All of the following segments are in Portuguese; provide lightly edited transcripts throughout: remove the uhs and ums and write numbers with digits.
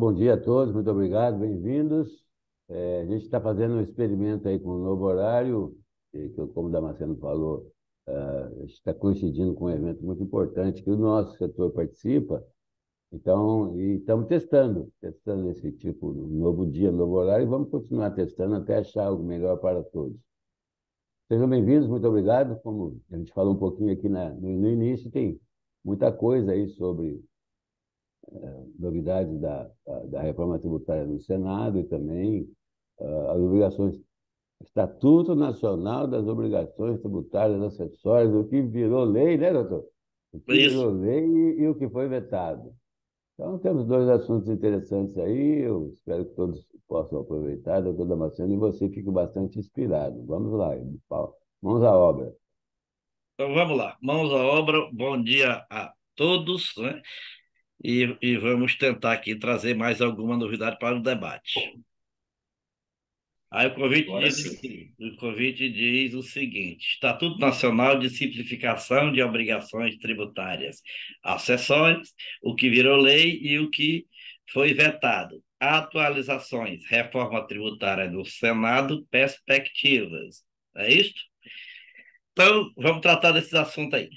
bom dia a todos, muito obrigado, bem-vindos. A gente está fazendo um experimento aí com o novo horário, como o Damasceno falou, a gente está coincidindo com um evento muito importante que o nosso setor participa, então, e estamos testando esse tipo, um novo dia, um novo horário, e vamos continuar testando até achar algo melhor para todos. Sejam bem-vindos, muito obrigado. Como a gente falou um pouquinho aqui no início, tem muita coisa aí sobre novidades da reforma tributária no Senado e também as obrigações, Estatuto Nacional das Obrigações Tributárias Acessórias, o que virou lei, né, doutor? O que Isso. virou lei e o que foi vetado. Então, temos dois assuntos interessantes aí, eu espero que todos possam aproveitar, doutor Damasceno, e você fique bastante inspirado. Vamos lá, Paulo. Mãos à obra. Então vamos lá, mãos à obra, bom dia a todos, né? E vamos tentar aqui trazer mais alguma novidade para o debate. Aí Agora sim. o convite diz o seguinte: Estatuto Nacional de Simplificação de Obrigações Tributárias Acessórias, o que virou lei e o que foi vetado. Atualizações, reforma tributária do Senado, perspectivas. É isto? Então, vamos tratar desses assuntos aí.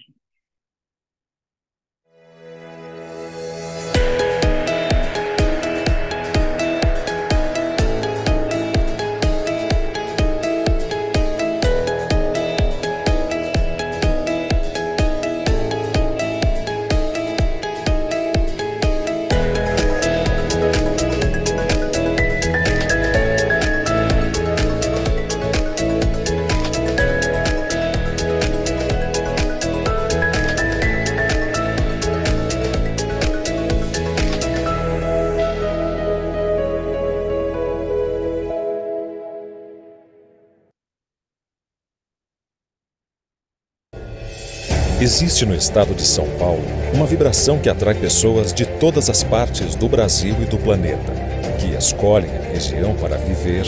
Existe no estado de São Paulo uma vibração que atrai pessoas de todas as partes do Brasil e do planeta, que escolhem a região para viver,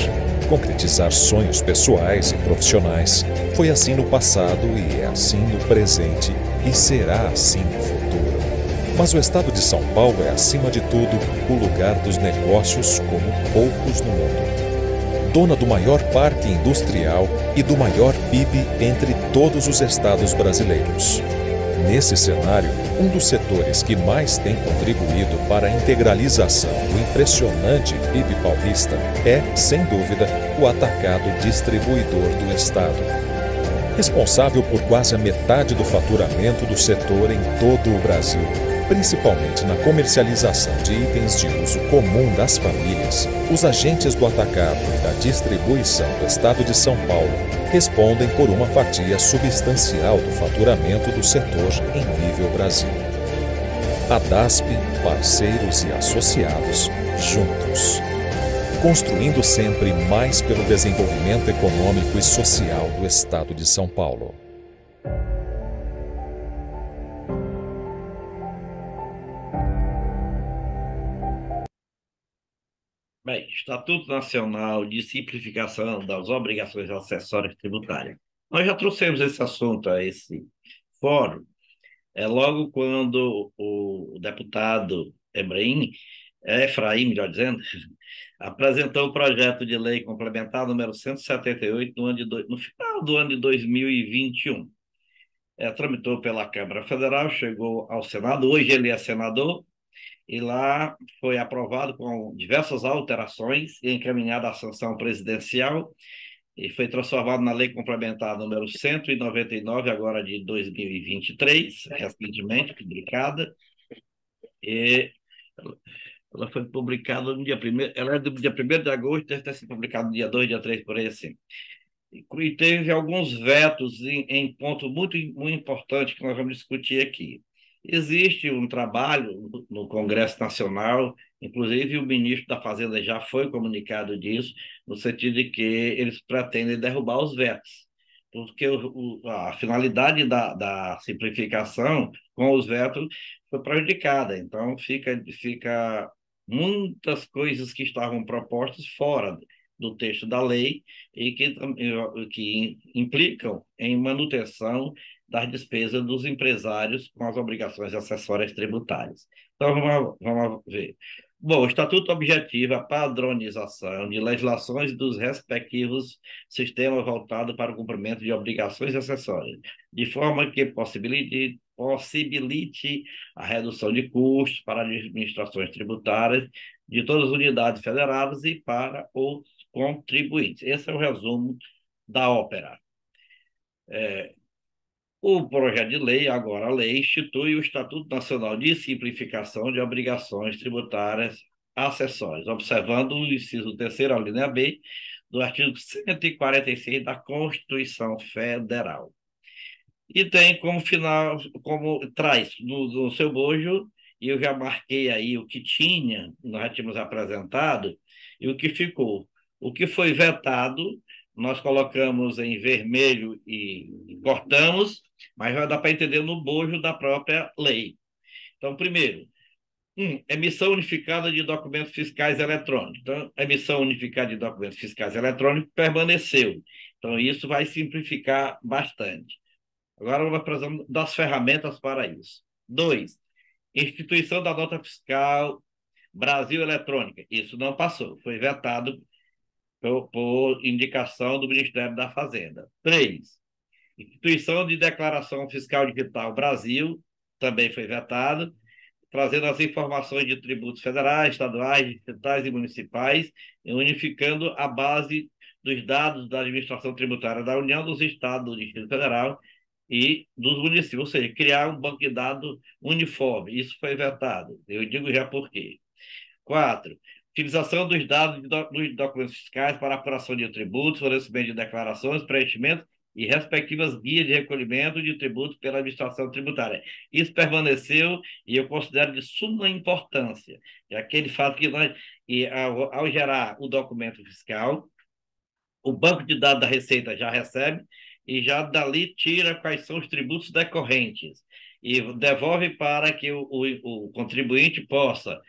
concretizar sonhos pessoais e profissionais. Foi assim no passado e é assim no presente e será assim no futuro. Mas o estado de São Paulo é, acima de tudo, o lugar dos negócios como poucos no mundo. Dona do maior parque industrial e do maior PIB entre todos os estados brasileiros. Nesse cenário, um dos setores que mais tem contribuído para a integralização do impressionante PIB paulista é, sem dúvida, o atacado distribuidor do estado. Responsável por quase a metade do faturamento do setor em todo o Brasil, principalmente na comercialização de itens de uso comum das famílias, os agentes do atacado e da distribuição do estado de São Paulo respondem por uma fatia substancial do faturamento do setor em nível Brasil. A DASP, parceiros e associados, juntos. Construindo sempre mais pelo desenvolvimento econômico e social do estado de São Paulo. Bem, Estatuto Nacional de Simplificação das Obrigações Acessórias Tributárias. Nós já trouxemos esse assunto a esse fórum, logo quando o deputado Efraim, melhor dizendo, apresentou o projeto de lei complementar número 178 no final do ano de 2021. Tramitou pela Câmara Federal, chegou ao Senado, hoje ele é senador, e lá foi aprovado com diversas alterações e encaminhado à sanção presidencial e foi transformado na Lei Complementar número 199, agora de 2023, recentemente publicada, e ela foi publicada no dia 1º, ela é do dia 1º de agosto, deve ter sido publicada no dia 2, dia 3, por aí assim. E teve alguns vetos em ponto muito importante que nós vamos discutir aqui. Existe um trabalho no Congresso Nacional, inclusive o ministro da Fazenda já foi comunicado disso, no sentido de que eles pretendem derrubar os vetos, porque a finalidade da simplificação com os vetos foi prejudicada. Então, fica muitas coisas que estavam propostas fora do texto da lei e que implicam em manutenção das despesas dos empresários com as obrigações acessórias tributárias. Então, vamos ver. Bom, o Estatuto objetiva a padronização de legislações dos respectivos sistemas voltados para o cumprimento de obrigações acessórias, de forma que possibilite a redução de custos para as administrações tributárias de todas as unidades federadas e para os contribuintes. Esse é o resumo da ópera. O projeto de lei, agora a lei, institui o Estatuto Nacional de Simplificação de Obrigações Tributárias Acessórias, observando o inciso 3º, a linha B, do artigo 146 da Constituição Federal. E tem como final, como traz no seu bojo, e eu já marquei aí o que tinha, nós já tínhamos apresentado, e o que ficou. O que foi vetado, nós colocamos em vermelho e cortamos, mas vai dar para entender no bojo da própria lei. Então, primeiro, emissão unificada de documentos fiscais eletrônicos. Então, a emissão unificada de documentos fiscais eletrônicos permaneceu. Então, isso vai simplificar bastante. Agora nós precisamos das ferramentas para isso. 2, instituição da nota fiscal Brasil Eletrônica. Isso não passou, foi vetado por indicação do Ministério da Fazenda. 3, instituição de declaração fiscal digital Brasil, também foi vetado, trazendo as informações de tributos federais, estaduais, distritais e municipais, e unificando a base dos dados da administração tributária da União, dos estados, do Distrito Federal e dos municípios, ou seja, criar um banco de dados uniforme. Isso foi vetado. Eu digo já por quê. 4, utilização dos dados dos documentos fiscais para apuração de tributos, fornecimento de declarações, preenchimento e respectivas guias de recolhimento de tributos pela administração tributária. Isso permaneceu e eu considero de suma importância. É aquele fato que nós, ao gerar o documento fiscal, o banco de dados da Receita já recebe e já dali tira quais são os tributos decorrentes e devolve para que o contribuinte possa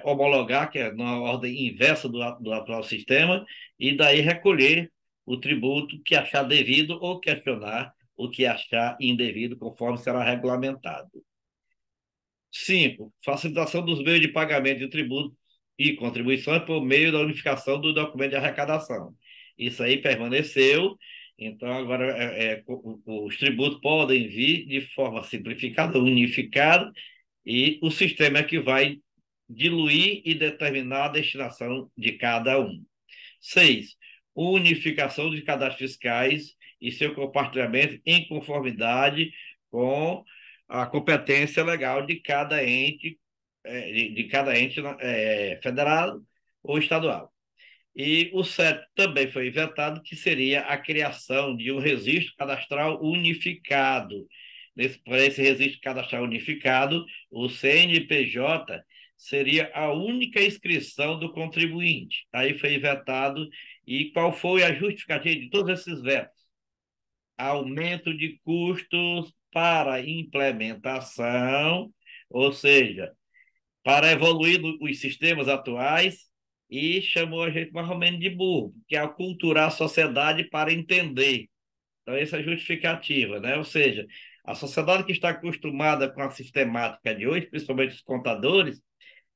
homologar, que é na ordem inversa do atual sistema, e daí recolher o tributo que achar devido ou questionar o que achar indevido, conforme será regulamentado. 5, facilitação dos meios de pagamento de tributos e contribuições por meio da unificação do documento de arrecadação. Isso aí permaneceu, então agora os tributos podem vir de forma simplificada, unificada, e o sistema é que vai diluir e determinar a destinação de cada um. 6, unificação de cadastros fiscais e seu compartilhamento em conformidade com a competência legal de cada ente, federal ou estadual. E o 7 também foi vetado, que seria a criação de um registro cadastral unificado. Para esse registro cadastral unificado, o CNPJ seria a única inscrição do contribuinte. Aí foi vetado. E qual foi a justificativa de todos esses vetos? Aumento de custos para implementação, ou seja, para evoluir os sistemas atuais, e chamou a gente mais ou menos de burro, que é aculturar a sociedade para entender. Então, essa é a justificativa, né? Ou seja, a sociedade que está acostumada com a sistemática de hoje, principalmente os contadores,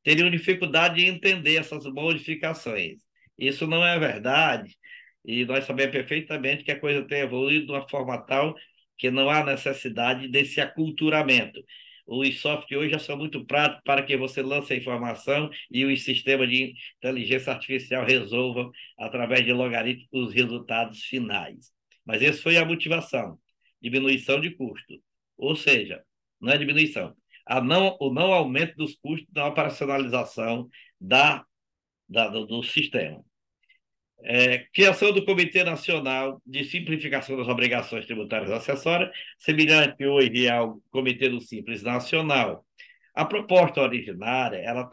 teriam dificuldade de entender essas modificações. Isso não é verdade, e nós sabemos perfeitamente que a coisa tem evoluído de uma forma tal que não há necessidade desse aculturamento. Os softwares hoje já são muito práticos para que você lance a informação e os sistemas de inteligência artificial resolvam, através de logaritmos, os resultados finais. Mas essa foi a motivação, diminuição de custo. Ou seja, não é diminuição, o não aumento dos custos da operacionalização do sistema. Criação do Comitê Nacional de Simplificação das Obrigações Tributárias Acessórias, semelhante hoje ao Comitê do Simples Nacional. A proposta originária, ela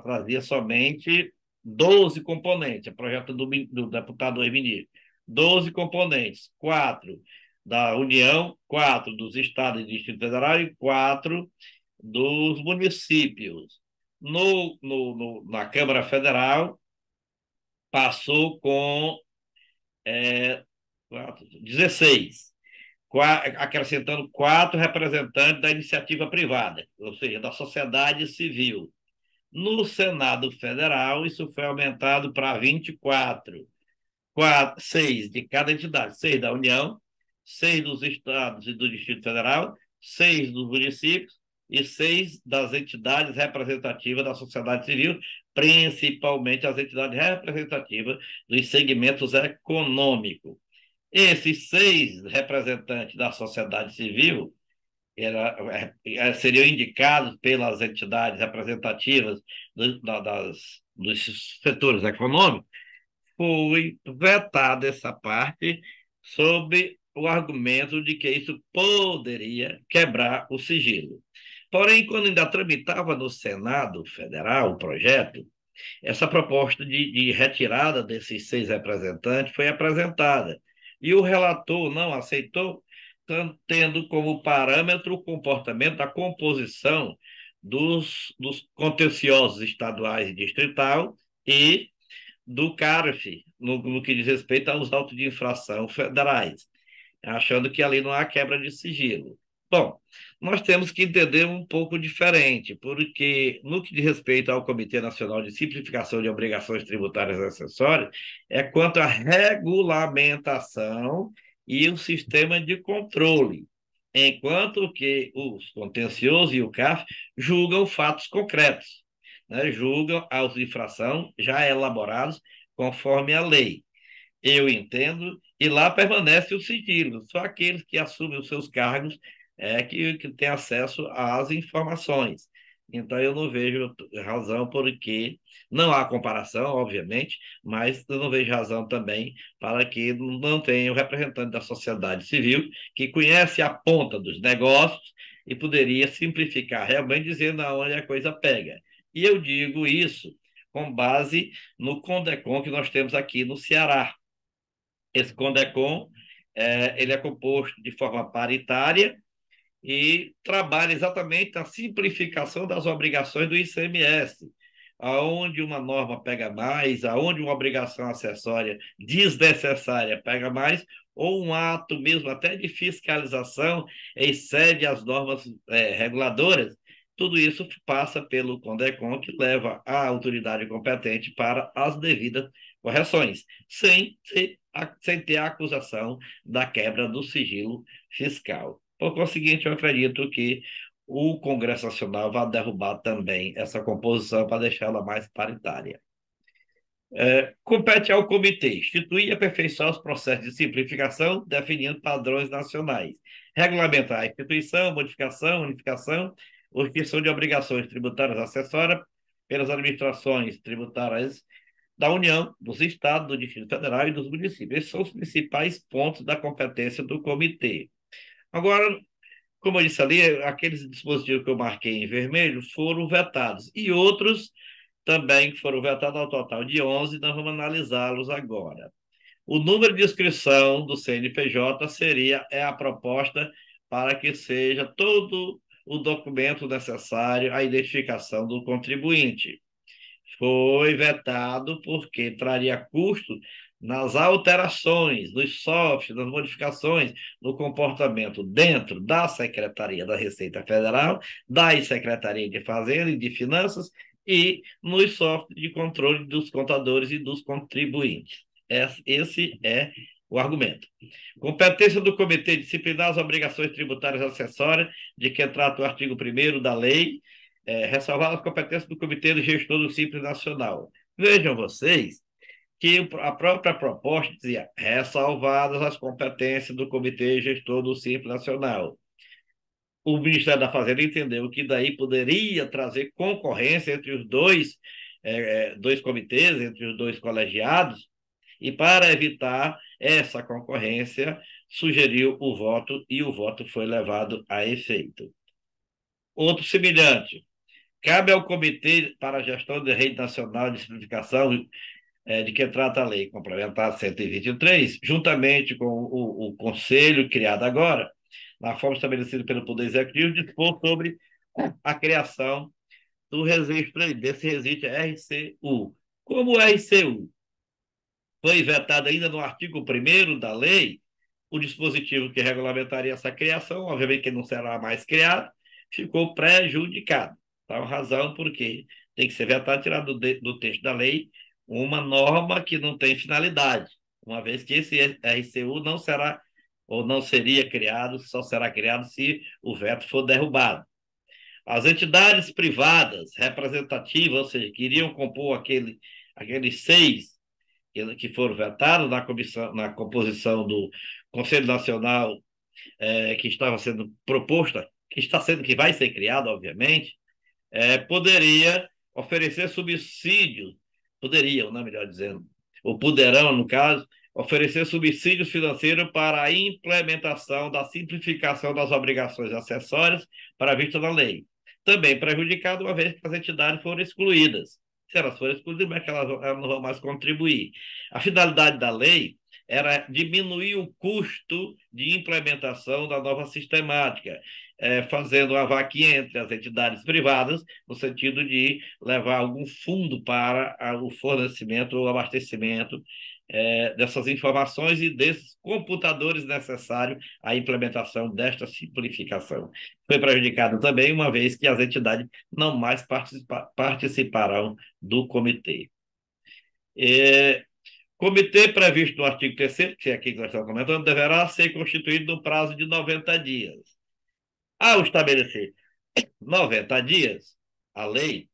trazia somente 12 componentes, o projeto do deputado Emílio. 12 componentes, 4 da União, 4 dos estados e Distrito Federal e 4 dos municípios. Na Câmara Federal, passou com 16, acrescentando 4 representantes da iniciativa privada, ou seja, da sociedade civil. No Senado Federal, isso foi aumentado para 24, 6 de cada entidade, 6 da União, 6 dos estados e do Distrito Federal, 6 dos municípios e 6 das entidades representativas da sociedade civil, principalmente as entidades representativas dos segmentos econômicos. Esses 6 representantes da sociedade civil seriam indicados pelas entidades representativas dos setores econômicos. Foi vetada essa parte sob o argumento de que isso poderia quebrar o sigilo. Porém, quando ainda tramitava no Senado Federal o projeto, essa proposta de retirada desses 6 representantes foi apresentada. E o relator não aceitou, tendo como parâmetro o comportamento da composição dos contenciosos estaduais e distrital e do CARF, no que diz respeito aos autos de infração federais, achando que ali não há quebra de sigilo. Bom, nós temos que entender um pouco diferente, porque no que diz respeito ao Comitê Nacional de Simplificação de Obrigações Tributárias e Acessórias, é quanto à regulamentação e o sistema de controle, enquanto que os contenciosos e o CARF julgam fatos concretos, né? Julgam autos de infração já elaborados conforme a lei. Eu entendo, e lá permanece o sigilo. Só aqueles que assumem os seus cargos que têm acesso às informações. Então, eu não vejo razão porque não há comparação, obviamente, mas eu não vejo razão também para que não tenha o representante da sociedade civil que conhece a ponta dos negócios e poderia simplificar realmente dizendo aonde a coisa pega. E eu digo isso com base no CONDECON que nós temos aqui no Ceará. Esse CONDECON, ele é composto de forma paritária e trabalha exatamente na simplificação das obrigações do ICMS, aonde uma norma pega mais, aonde uma obrigação acessória desnecessária pega mais, ou um ato mesmo até de fiscalização excede as normas reguladoras. Tudo isso passa pelo CONDECON, que leva a autoridade competente para as devidas correções, sem ter a acusação da quebra do sigilo fiscal. Por conseguinte, eu acredito que o Congresso Nacional vai derrubar também essa composição para deixá-la mais paritária. Compete ao comitê instituir e aperfeiçoar os processos de simplificação, definindo padrões nacionais, regulamentar a instituição, modificação, unificação, ou extinção de obrigações tributárias acessórias pelas administrações tributárias da União, dos Estados, do Distrito Federal e dos municípios. Esses são os principais pontos da competência do comitê. Agora, como eu disse ali, aqueles dispositivos que eu marquei em vermelho foram vetados, e outros também que foram vetados, ao total de 11, nós vamos analisá-los agora. O número de inscrição do CNPJ é a proposta para que seja todo o documento necessário à identificação do contribuinte. Foi vetado porque traria custo nas alterações, nos softwares, nas modificações no comportamento dentro da Secretaria da Receita Federal, da Secretaria de Fazenda e de Finanças e nos softwares de controle dos contadores e dos contribuintes. Esse é o argumento. Competência do Comitê disciplinar as obrigações tributárias acessórias de que trata o artigo 1º da lei, ressalvar as competências do Comitê do Gestor do Simples Nacional. Vejam vocês que a própria proposta dizia ressalvadas as competências do Comitê Gestor do Simples Nacional. O Ministério da Fazenda entendeu que daí poderia trazer concorrência entre os dois comitês, entre os dois colegiados, e para evitar essa concorrência, sugeriu o voto e o voto foi levado a efeito. Outro semelhante, cabe ao Comitê para a Gestão da Rede Nacional de Simplificação de que trata a Lei Complementar 123, juntamente com o Conselho criado agora, na forma estabelecida pelo Poder Executivo, dispor sobre a criação do registro, desse registro RCU. Como o RCU foi vetado ainda no artigo 1º da lei, o dispositivo que regulamentaria essa criação, obviamente que não será mais criado, ficou prejudicado. Então, razão porque tem que ser vetado, tirado do texto da lei uma norma que não tem finalidade, uma vez que esse RCU não será ou não seria criado, só será criado se o veto for derrubado. As entidades privadas representativas, ou seja, que iriam compor aqueles 6 que foram vetados na composição do Conselho Nacional, que estava sendo proposta, que vai ser criado, obviamente, poderia oferecer subsídios, poderiam, não, melhor dizendo, ou poderão, no caso, oferecer subsídios financeiros para a implementação da simplificação das obrigações acessórias para a vista da lei. Também prejudicado, uma vez que as entidades foram excluídas. Se elas forem excluídas, é que elas não vão mais contribuir. A finalidade da lei era diminuir o custo de implementação da nova sistemática, fazendo uma vaquinha entre as entidades privadas, no sentido de levar algum fundo para o fornecimento ou abastecimento dessas informações e desses computadores necessários à implementação desta simplificação. Foi prejudicado também, uma vez que as entidades não mais participarão do comitê. Comitê previsto no artigo 3º, que é aqui que nós estamos comentando, deverá ser constituído no prazo de 90 dias. Ao estabelecer 90 dias, a lei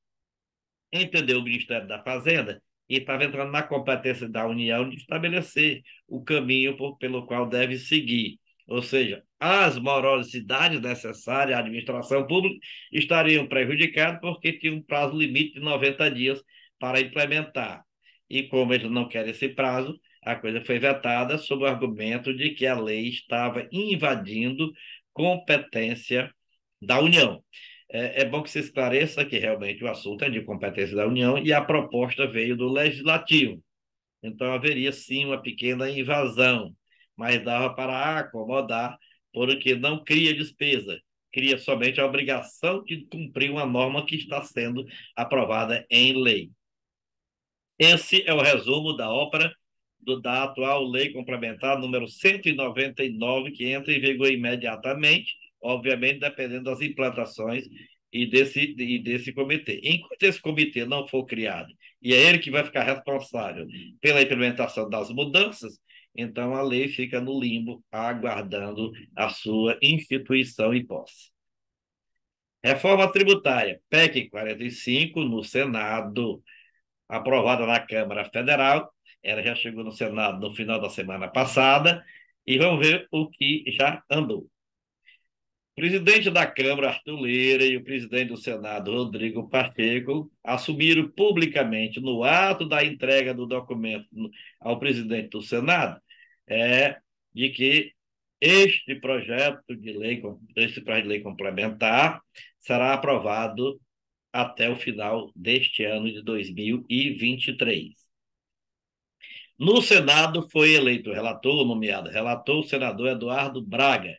entendeu o Ministério da Fazenda e estava entrando na competência da União de estabelecer o caminho pelo qual deve seguir. Ou seja, as morosidades necessárias à administração pública estariam prejudicadas porque tinha um prazo limite de 90 dias para implementar. E como eles não querem esse prazo, a coisa foi vetada sob o argumento de que a lei estava invadindo competência da União. É bom que se esclareça que realmente o assunto é de competência da União e a proposta veio do Legislativo. Então, haveria sim uma pequena invasão, mas dava para acomodar, porque não cria despesa, cria somente a obrigação de cumprir uma norma que está sendo aprovada em lei. Esse é o resumo da ópera da atual Lei Complementar número 199, que entra em vigor imediatamente, obviamente dependendo das implantações e desse comitê. Enquanto esse comitê não for criado, e é ele que vai ficar responsável pela implementação das mudanças, então a lei fica no limbo, aguardando a sua instituição e posse. Reforma tributária, PEC 45, no Senado, aprovada na Câmara Federal. Ela já chegou no Senado no final da semana passada e vamos ver o que já andou. O presidente da Câmara, Arthur Lira, e o presidente do Senado, Rodrigo Pacheco, assumiram publicamente, no ato da entrega do documento ao presidente do Senado, de que este projeto de lei complementar será aprovado até o final deste ano de 2023. No Senado foi eleito nomeado relator, o senador Eduardo Braga,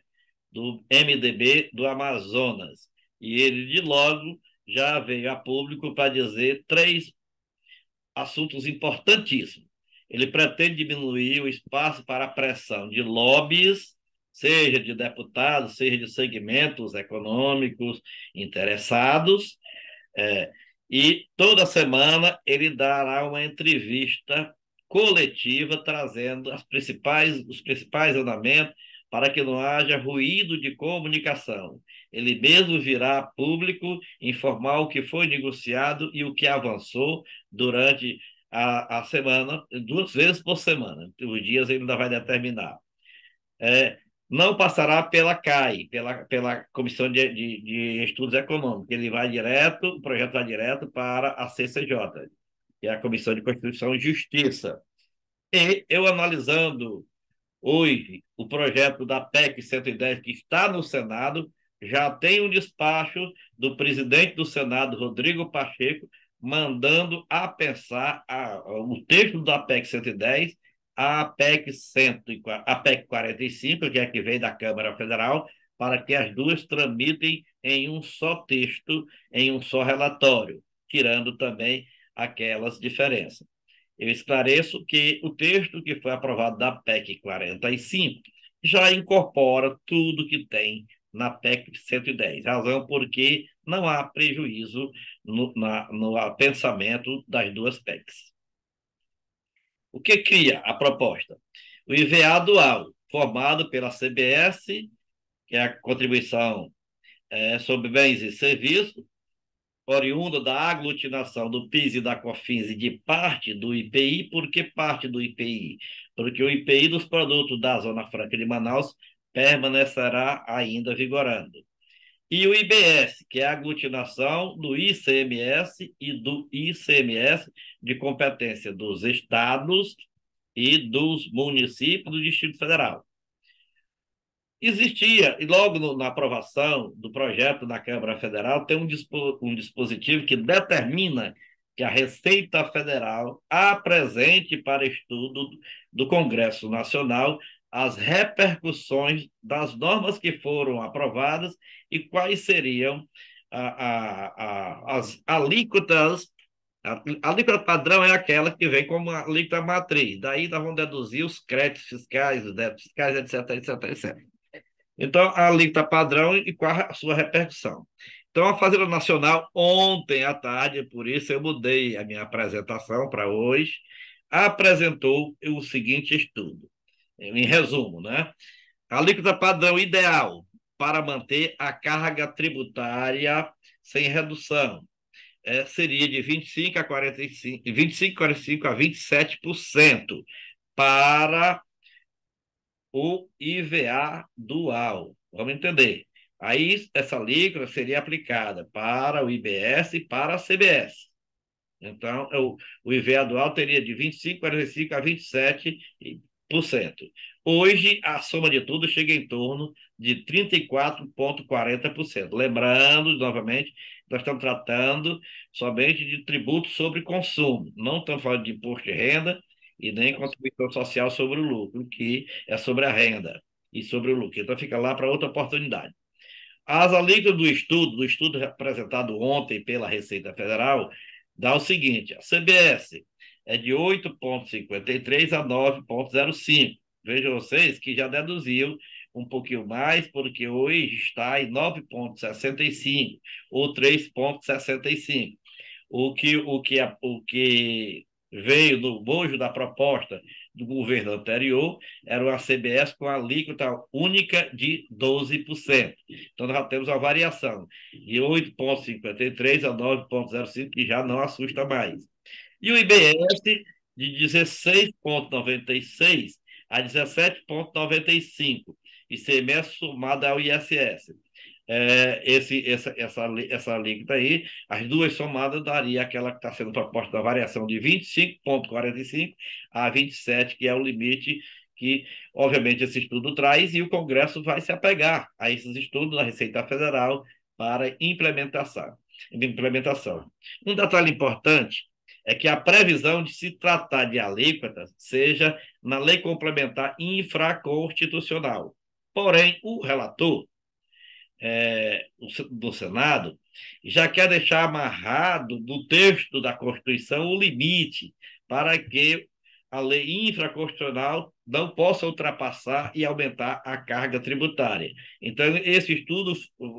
do MDB do Amazonas. E ele, de logo, já veio a público para dizer 3 assuntos importantíssimos. Ele pretende diminuir o espaço para a pressão de lobbies, seja de deputados, seja de segmentos econômicos interessados, e toda semana ele dará uma entrevista coletiva trazendo os principais andamentos para que não haja ruído de comunicação. Ele mesmo virá a público informar o que foi negociado e o que avançou durante a semana, 2 vezes por semana. Os dias ele ainda vai determinar. Não passará pela CAI, pela Comissão de Estudos Econômicos. Ele vai direto, o projeto vai direto para a CCJ, que é a Comissão de Constituição e Justiça. E eu, analisando hoje o projeto da PEC 110, que está no Senado, já tem um despacho do presidente do Senado, Rodrigo Pacheco, mandando apensar o texto da PEC 110, a PEC 45, que é a que vem da Câmara Federal, para que as duas tramitem em um só texto, em um só relatório, tirando também aquelas diferenças. Eu esclareço que o texto que foi aprovado da PEC 45 já incorpora tudo que tem na PEC 110, razão porque não há prejuízo no pensamento das duas PECs. O que cria a proposta? O IVA dual, formado pela CBS, que é a contribuição sobre bens e serviços, oriunda da aglutinação do PIS e da COFINS e de parte do IPI. Por que parte do IPI? Porque o IPI dos produtos da Zona Franca de Manaus permanecerá ainda vigorando. E o IBS, que é a aglutinação do ICMS e do ICMS de competência dos estados e dos municípios do Distrito Federal. Existia, e logo na aprovação do projeto na Câmara Federal, tem um dispositivo que determina que a Receita Federal apresente para estudo do Congresso Nacional as repercussões das normas que foram aprovadas e quais seriam as alíquotas. A alíquota padrão é aquela que vem como alíquota matriz. Daí nós vamos deduzir os créditos fiscais, os débitos fiscais, etc, etc, etc. Então, a alíquota padrão e qual a sua repercussão. Então, a Fazenda Nacional, ontem à tarde, por isso eu mudei a minha apresentação para hoje, apresentou o seguinte estudo. Em resumo, né? A alíquota padrão ideal para manter a carga tributária sem redução seria de 25 a 45, 25, 45 a 27% para o IVA dual. Vamos entender. Aí, essa alíquota seria aplicada para o IBS e para a CBS. Então, o IVA dual teria de 25, 45 a 27%. Hoje, a soma de tudo chega em torno de 34,40%. Lembrando, novamente, nós estamos tratando somente de tributo sobre consumo. Não estamos falando de imposto de renda e nem contribuição social sobre o lucro, que é sobre a renda e sobre o lucro. Então, fica lá para outra oportunidade. As alíquotas do estudo apresentado ontem pela Receita Federal, dá o seguinte: a CBS é de 8,53 a 9,05. Vejam vocês que já deduziu um pouquinho mais, porque hoje está em 9,65 ou 3,65. O que veio no bojo da proposta do governo anterior era uma CBS com alíquota única de 12%. Então, nós já temos uma variação de 8,53 a 9,05, que já não assusta mais. E o IBS de 16,96 a 17,95, ICMS somado ao ISS. Essa alíquota aí, as duas somadas daria aquela que está sendo proposta da variação de 25,45 a 27, que é o limite que, obviamente, esse estudo traz, e o Congresso vai se apegar a esses estudos da Receita Federal para implementação. Um detalhe importante é que a previsão de se tratar de alíquotas seja na lei complementar infraconstitucional. Porém, o relator do Senado já quer deixar amarrado no texto da Constituição o limite para que a lei infraconstitucional não possa ultrapassar e aumentar a carga tributária. Então, esse estudo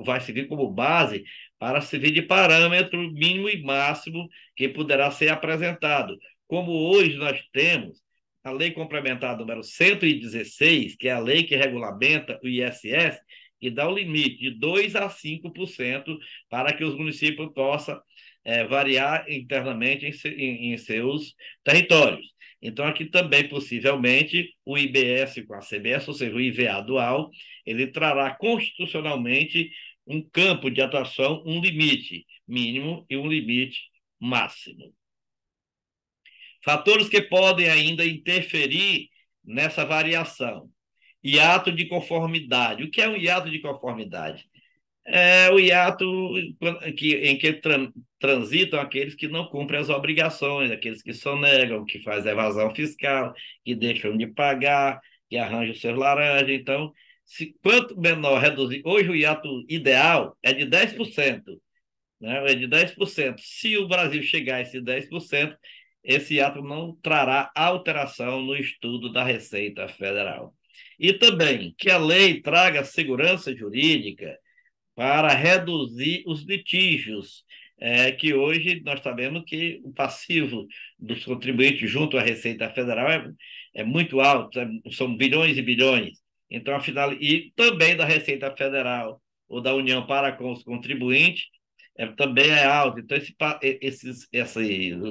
vai servir como base para servir de parâmetro mínimo e máximo que poderá ser apresentado. Como hoje nós temos a Lei Complementar número 116, que é a lei que regulamenta o ISS, que dá o limite de 2% a 5% para que os municípios possam variar internamente em seus territórios. Então, aqui também, possivelmente, o IBS com a CBS, ou seja, o IVA dual, ele trará constitucionalmente um campo de atuação, um limite mínimo e um limite máximo. Fatores que podem ainda interferir nessa variação. Hiato de conformidade. O que é um hiato de conformidade? É o hiato em que transitam aqueles que não cumprem as obrigações, aqueles que sonegam, que fazem evasão fiscal, que deixam de pagar, que arranjam seus laranjas. Então, quanto menor reduzir... Hoje o hiato ideal é de 10%. Né? É de 10%. Se o Brasil chegar a esse 10%, esse hiato não trará alteração no estudo da Receita Federal. E também que a lei traga segurança jurídica para reduzir os litígios, que hoje nós sabemos que o passivo dos contribuintes junto à Receita Federal é muito alto, são bilhões e bilhões. Então, afinal, e também da Receita Federal ou da União para com os contribuintes também é alto. Então, esses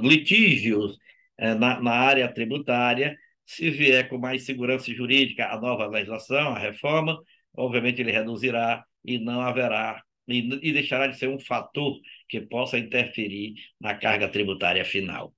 litígios na área tributária, se vier com mais segurança jurídica a nova legislação, a reforma, obviamente ele reduzirá e não haverá, e deixará de ser um fator que possa interferir na carga tributária final.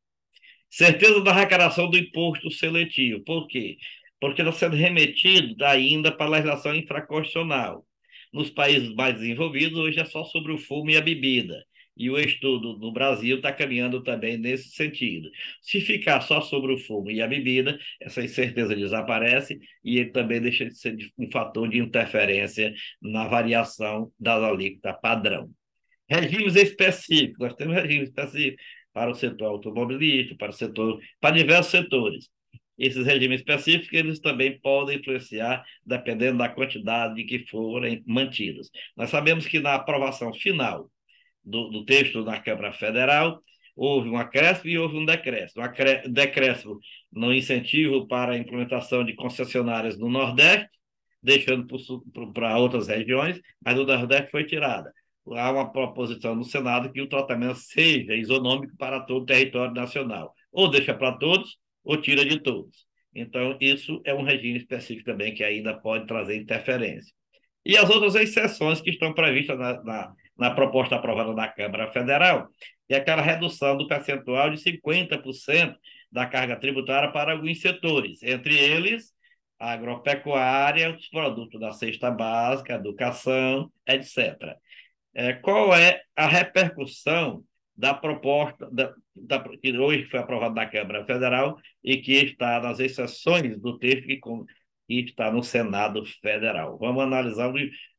Certeza da arrecadação do imposto seletivo. Por quê? Porque está sendo remetido ainda para a legislação infraconstitucional. Nos países mais desenvolvidos, hoje é só sobre o fumo e a bebida. E o estudo no Brasil está caminhando também nesse sentido. Se ficar só sobre o fumo e a bebida, essa incerteza desaparece e ele também deixa de ser um fator de interferência na variação das alíquotas padrão. Regimes específicos, nós temos regimes específicos para o setor automobilístico, para diversos setores. Esses regimes específicos, eles também podem influenciar dependendo da quantidade que forem mantidos. Nós sabemos que na aprovação final do texto na Câmara Federal, houve um acréscimo e houve um decréscimo. Decréscimo no incentivo para a implementação de concessionárias no Nordeste, deixando para outras regiões, mas o Nordeste foi tirada. Há uma proposição no Senado que o tratamento seja isonômico para todo o território nacional. Ou deixa para todos, ou tira de todos. Então, isso é um regime específico também que ainda pode trazer interferência. E as outras exceções que estão previstas na proposta aprovada na Câmara Federal, é aquela redução do percentual de 50% da carga tributária para alguns setores, entre eles a agropecuária, os produtos da cesta básica, educação, etc. Qual é a repercussão da proposta que hoje foi aprovada na Câmara Federal e que está nas exceções do texto que está no Senado Federal? Vamos analisar.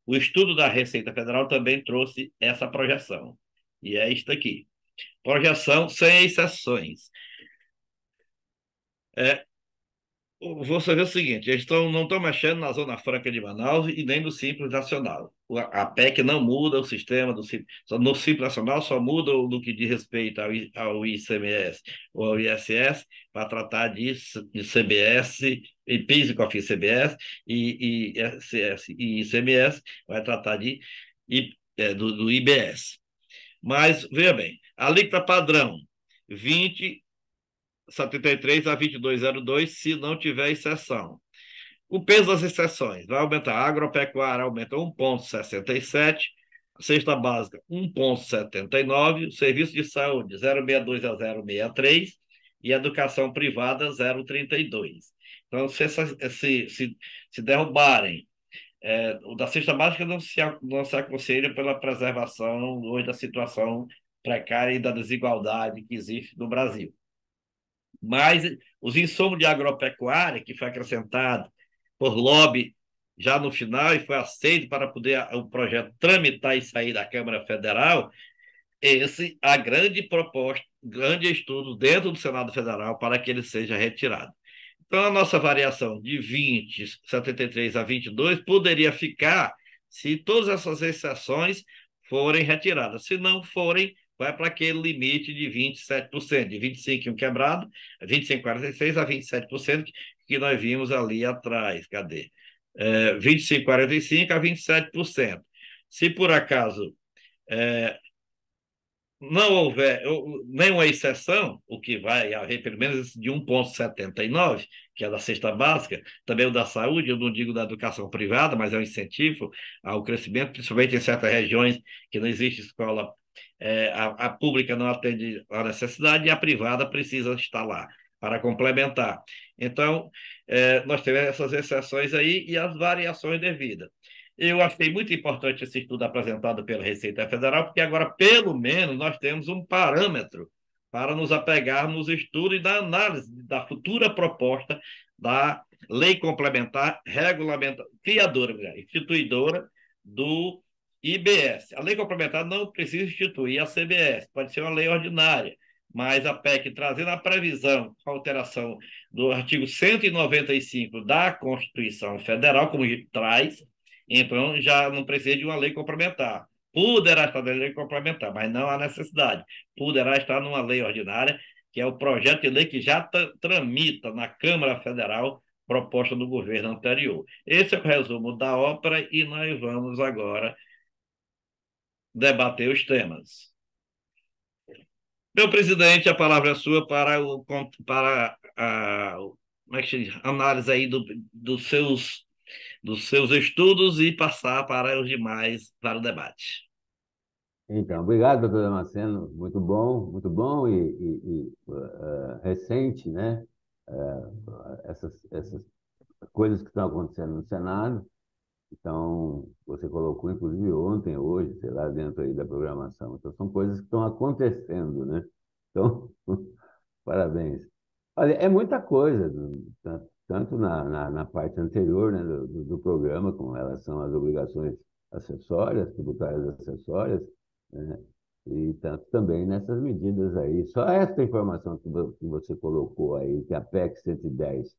O estudo da Receita Federal também trouxe essa projeção. E é isto aqui. Projeção sem exceções. Você vê o seguinte, eles não estão mexendo na Zona Franca de Manaus e nem no Simples Nacional. A PEC não muda o sistema no Simples Nacional, só muda no que diz respeito ao ICMS ou ao ISS para tratar de CBS, e PIS e COFINS CBS, e ISS e ICMS vai tratar do IBS. Mas, veja bem, a alíquota padrão, 20,73 a 22,02, se não tiver exceção. O peso das exceções vai aumentar. A agropecuária aumenta 1,67, a cesta básica 1,79, o serviço de saúde 0,62 a 0,63 e a educação privada 0,32. Então, se derrubarem o da cesta básica, não se aconselha pela preservação hoje da situação precária e da desigualdade que existe no Brasil. Mas os insumos de agropecuária, que foi acrescentado por lobby já no final e foi aceito para poder o projeto tramitar e sair da Câmara Federal, a grande proposta, grande estudo dentro do Senado Federal para que ele seja retirado. Então, a nossa variação de 20,73 a 22 poderia ficar se todas essas exceções forem retiradas. Se não forem, vai para aquele limite de 27%, de 25% quebrado, 25,46 a 27%, que nós vimos ali atrás. Cadê? 25,45 a 27%. Se por acaso não houver nenhuma exceção, o que vai haver pelo menos de 1,79, que é da cesta básica, também o da saúde, eu não digo da educação privada, mas é um incentivo ao crescimento, principalmente em certas regiões que não existe escola, a pública não atende à necessidade e a privada precisa estar lá para complementar. Então, nós temos essas exceções aí e as variações devidas. Eu achei muito importante esse estudo apresentado pela Receita Federal, porque agora, pelo menos, nós temos um parâmetro para nos apegar nos estudos e da análise da futura proposta da lei complementar criadora, instituidora do IBS. A lei complementar não precisa instituir a CBS, pode ser uma lei ordinária, mas a PEC trazendo a previsão, a alteração do artigo 195 da Constituição Federal, como traz, então já não precisa de uma lei complementar. Poderá estar na lei complementar, mas não há necessidade. Poderá estar numa lei ordinária, que é o projeto de lei que já tramita na Câmara Federal, proposta do governo anterior. Esse é o resumo da ópera e nós vamos agora debater os temas. Meu presidente, a palavra é sua para como é que se diz? Análise aí dos seus estudos e passar para os demais para o debate. Então, obrigado, doutor Damasceno. Muito bom recente, né? Essas coisas que estão acontecendo no Senado. Então, você colocou, inclusive, ontem, hoje, sei lá, dentro aí da programação. Então, são coisas que estão acontecendo, né? Então, parabéns. Olha, é muita coisa, tanto na parte anterior, né, do programa, com relação às obrigações acessórias, tributárias acessórias, né, e tanto também nessas medidas aí. Só essa informação que você colocou aí, que a PEC 110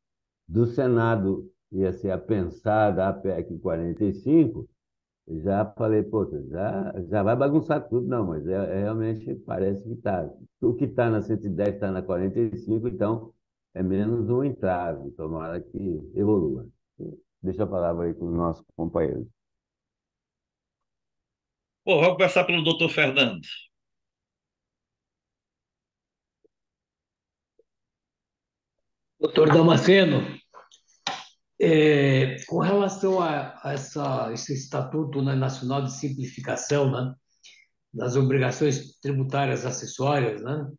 do Senado ia ser apensada a PEC 45, já falei, pô, já vai bagunçar tudo, não, mas realmente parece que está. O que está na 110 está na 45, então é menos um entrave. Tomara que evolua. Deixa a palavra aí com os nossos companheiros. Bom, vamos começar pelo doutor Fernando. Doutor Damasceno, com relação a esse Estatuto, né, Nacional de Simplificação, né, das obrigações tributárias acessórias, né,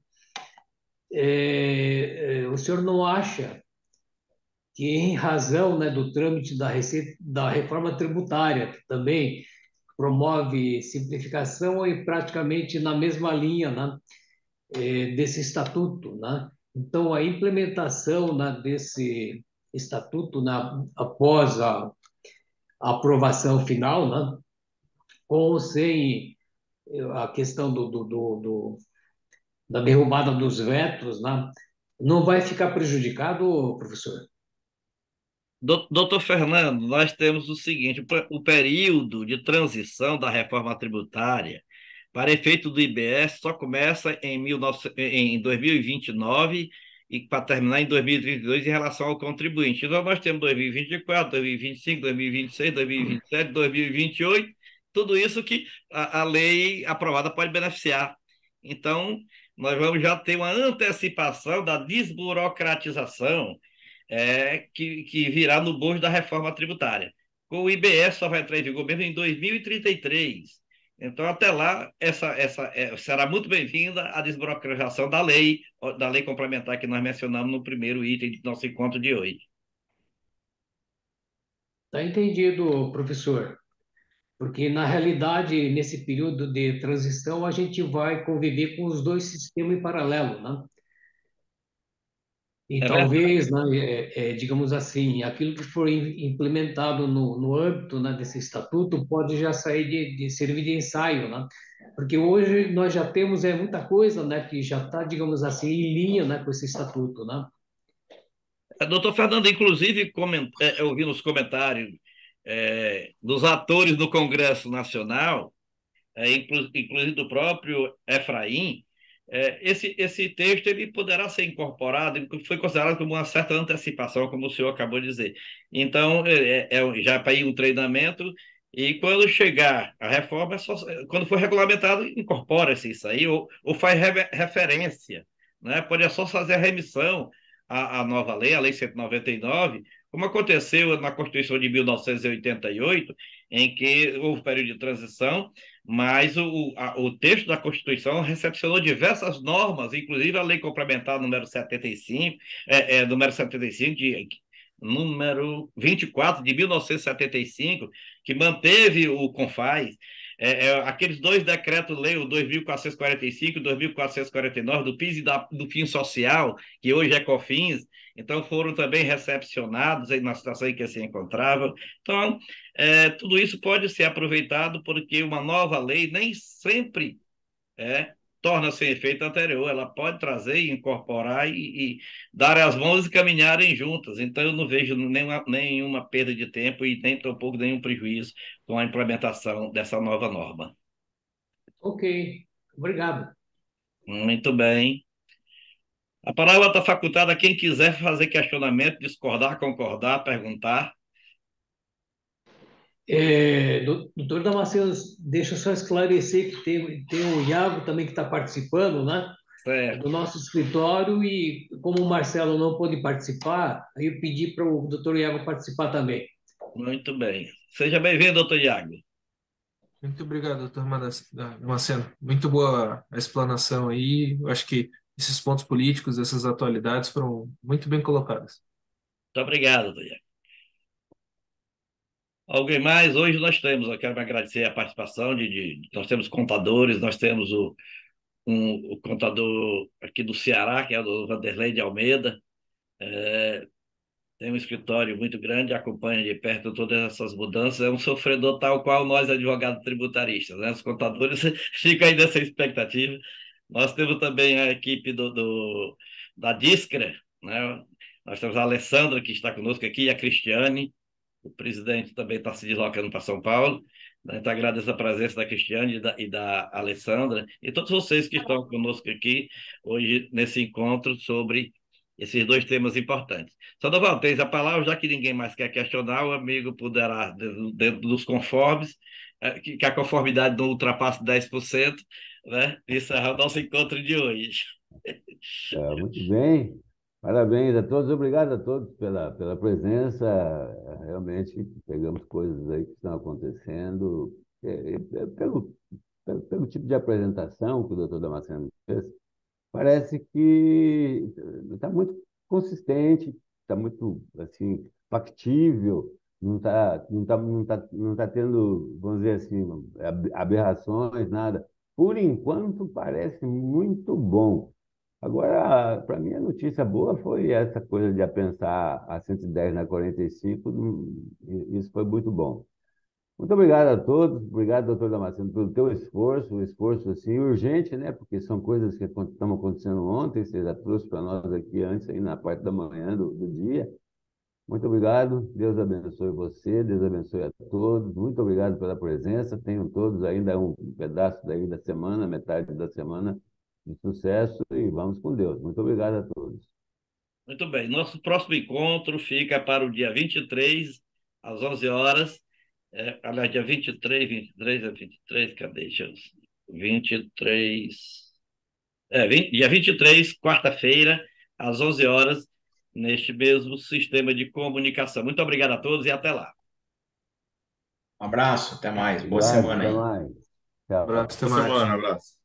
o senhor não acha que, em razão, né, do trâmite da reforma tributária, que também promove simplificação e praticamente na mesma linha, né, desse estatuto, né? Então, a implementação, né, desse estatuto, né, após a aprovação final, né, com ou sem a questão da derrubada dos vetos, né, não vai ficar prejudicado, professor? Doutor Fernando, nós temos o seguinte: o período de transição da reforma tributária para efeito do IBS só começa em 2029 e para terminar em 2032 em relação ao contribuinte. Então, nós temos 2024, 2025, 2026, 2027, 2028, tudo isso que a lei aprovada pode beneficiar. Então, nós vamos já ter uma antecipação da desburocratização que virá no bojo da reforma tributária. Com o IBS só vai entrar em vigor mesmo em 2033. Então, até lá, será muito bem-vinda a desburocratização da lei complementar que nós mencionamos no primeiro item do nosso encontro de hoje. Está entendido, professor. Porque, na realidade, nesse período de transição, a gente vai conviver com os dois sistemas em paralelo, né? E É verdade. talvez, né, digamos assim, aquilo que for implementado no âmbito, né, desse estatuto pode já sair de servir de ensaio, né? Porque hoje nós já temos muita coisa, né, que já está, digamos assim, em linha, né, com esse estatuto, né? Doutor Fernando, inclusive, eu vi nos comentários dos atores do Congresso Nacional, inclusive do próprio Efraim, esse texto ele poderá ser incorporado, ele foi considerado como uma certa antecipação, como o senhor acabou de dizer. Então, já para ir um treinamento, e quando chegar a reforma, quando for regulamentado, incorpora-se isso aí, ou faz referência, né? Pode só fazer a remissão à nova lei, a Lei 199, como aconteceu na Constituição de 1988, em que houve período de transição, mas o texto da Constituição recepcionou diversas normas, inclusive a Lei Complementar número 75, número 75 número 24 de 1975, que manteve o CONFAS, aqueles dois decretos-lei, o 2.445 e 2.449, do PIS e do FIM Social, que hoje é COFINS, então foram também recepcionados aí na situação em que se encontravam. Então, tudo isso pode ser aproveitado porque uma nova lei nem sempre torna sem efeito anterior. Ela pode trazer e incorporar e dar as mãos e caminharem juntas. Então, eu não vejo nenhuma perda de tempo e nem tampouco nenhum prejuízo com a implementação dessa nova norma. Ok, obrigado. Muito bem. A palavra está facultada a quem quiser fazer questionamento, discordar, concordar, perguntar. Doutor Damasceno, deixa eu só esclarecer que tem o Iago também que está participando, né? Certo. Do nosso escritório, e como o Marcelo não pôde participar, aí eu pedi para o doutor Iago participar também. Muito bem. Seja bem-vindo, doutor Iago. Muito obrigado, doutor Damasceno. Muito boa a explanação aí. Eu acho que esses pontos políticos, essas atualidades foram muito bem colocadas. Muito obrigado, doutor Iago. Alguém mais? Hoje nós temos, eu quero agradecer a participação nós temos contadores, nós temos o contador aqui do Ceará, que é o Vanderlei de Almeida. Tem um escritório muito grande, acompanha de perto todas essas mudanças, é um sofredor tal qual nós, advogados tributaristas, né? Os contadores ficam aí nessa expectativa. Nós temos também a equipe da Discre, né? Nós temos a Alessandra, que está conosco aqui, e a Cristiane, o presidente também está se deslocando para São Paulo. Então, agradeço a presença da Cristiane e da Alessandra, e todos vocês que estão conosco aqui hoje nesse encontro sobre esses dois temas importantes. Sandoval, tens a palavra, já que ninguém mais quer questionar, o amigo poderá, dentro dos conformes, que a conformidade não ultrapasse 10%, né? Encerrar o nosso encontro de hoje. Muito bem. Parabéns a todos, obrigado a todos pela presença. Realmente pegamos coisas aí que estão acontecendo. Pelo tipo de apresentação que o doutor Damasceno fez, parece que está muito consistente, está muito assim, factível, não tá tendo, vamos dizer assim, aberrações, nada. Por enquanto, parece muito bom. Agora, para mim, a notícia boa foi essa coisa de pensar a 110 na 45, isso foi muito bom. Muito obrigado a todos, obrigado, doutor Damasceno, pelo teu esforço, um esforço assim urgente, né? Porque são coisas que estão acontecendo ontem, você já trouxe para nós aqui antes, aí na parte da manhã do dia. Muito obrigado, Deus abençoe você, Deus abençoe a todos, muito obrigado pela presença, tenham todos ainda um pedaço daí da semana, metade da semana de sucesso e vamos com Deus. Muito obrigado a todos. Muito bem, nosso próximo encontro fica para o dia 23, às 11 horas. Aliás, dia 23, cadê? Deixa eu... 23... dia 23, quarta-feira, às 11 horas, neste mesmo sistema de comunicação. Muito obrigado a todos e até lá. Um abraço, até mais. Boa Obrigado, semana até aí. mais. Tchau. Abraço, até Boa mais. semana, abraço.